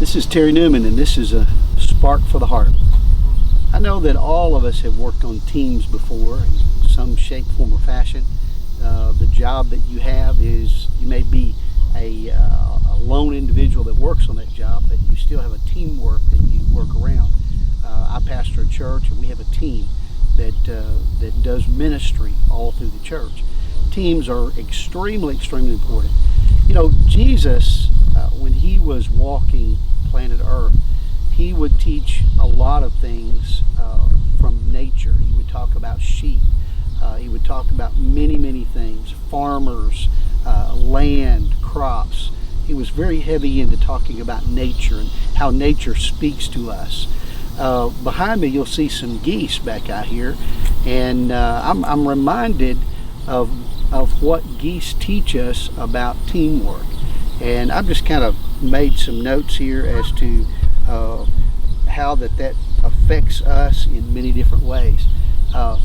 This is Terry Newman, and this is a Spark for the Heart. I know that all of us have worked on teams before in some shape, form, or fashion. The job that you have is, you may be a lone individual that works on that job, but you still have a teamwork that you work around. I pastor a church, and we have a team that does ministry all through the church. Teams are extremely important. You know, Jesus, when he was walking planet Earth, he would teach a lot of things from nature. He would talk about sheep. He would talk about many things, farmers, land, crops. He was very heavy into talking about nature and how nature speaks to us. Behind me, you'll see some geese back out here, and I'm reminded of what geese teach us about teamwork. And I've just kind of made some notes here as to how that affects us in many different ways.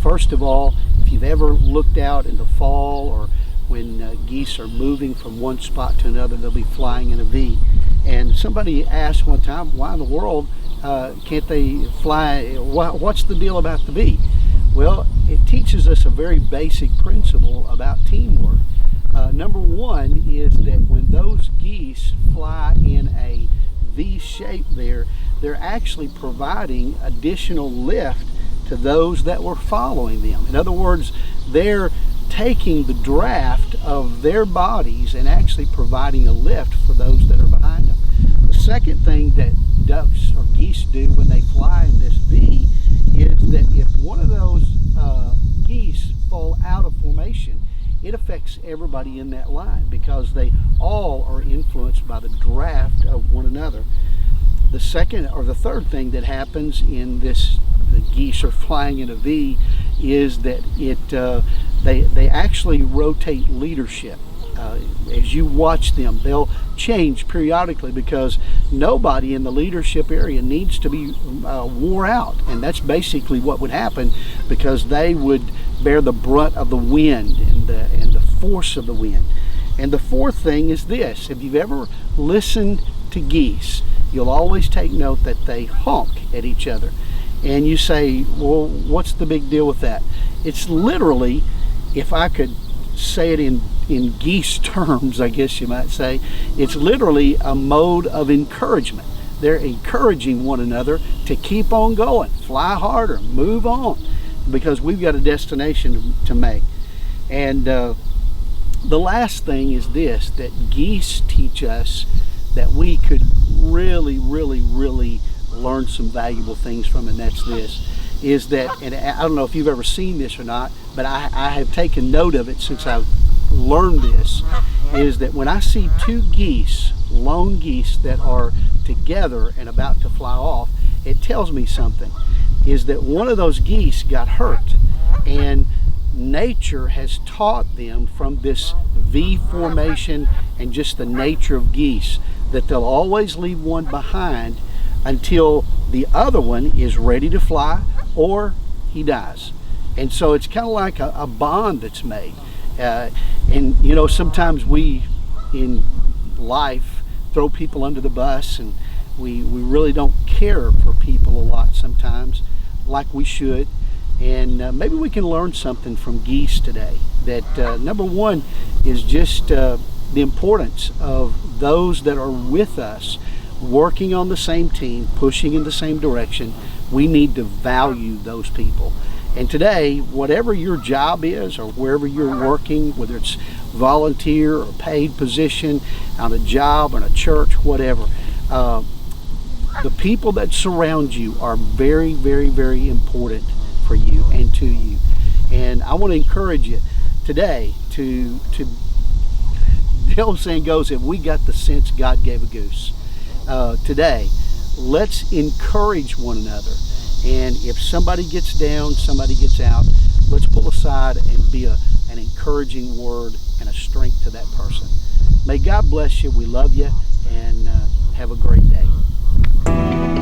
First of all, if you've ever looked out in the fall, or when geese are moving from one spot to another, they'll be flying in a V. And somebody asked one time, why in the world can't they fly? What's the deal about the V? Well, it teaches us a very basic principle about teamwork. Number one is that when those geese fly in a V shape they're actually providing additional lift to those that were following them. In other words, they're taking the draft of their bodies and actually providing a lift for those that are behind them. The second thing that ducks or geese do when they fly in this V is that if one of those geese fall out of formation, it affects everybody in that line because they all are influenced by the draft of one another. The second or the third thing that happens in this, the geese are flying in a V, is that they actually rotate leadership. As you watch them, they'll change periodically because nobody in the leadership area needs to be wore out, and that's basically what would happen, because they would bear the brunt of the wind and the force of the wind. And the fourth thing is this: if you've ever listened to geese, you'll always take note that they honk at each other. And you say, well, what's the big deal with that? It's literally, if I could say it in geese terms, I guess you might say, it's literally a mode of encouragement. They're encouraging one another to keep on going, fly harder, move on, because we've got a destination to make. And the last thing is this, that geese teach us that we could really learn some valuable things from, and that's this, is that, and I don't know if you've ever seen this or not, but I have taken note of it since I've learned this, is that when I see two geese, lone geese that are together and about to fly off, it tells me something, is that one of those geese got hurt, and nature has taught them from this V formation and just the nature of geese that they'll always leave one behind until the other one is ready to fly or he dies. And so it's kind of like a bond that's made. And you know, sometimes we in life throw people under the bus, and we really don't care for people a lot sometimes, like we should. And maybe we can learn something from geese today. That number one is just the importance of those that are with us, working on the same team, pushing in the same direction. We need to value those people. And today, whatever your job is, or wherever you're working, whether it's volunteer or paid position, on a job, in a church, whatever, the people that surround you are very important for you and to you. And I want to encourage you today to the old saying goes, if we got the sense, God gave a goose. Today, let's encourage one another. And if somebody gets down, somebody gets out, let's pull aside and be an encouraging word and a strength to that person. May God bless you. We love you, and have a great day.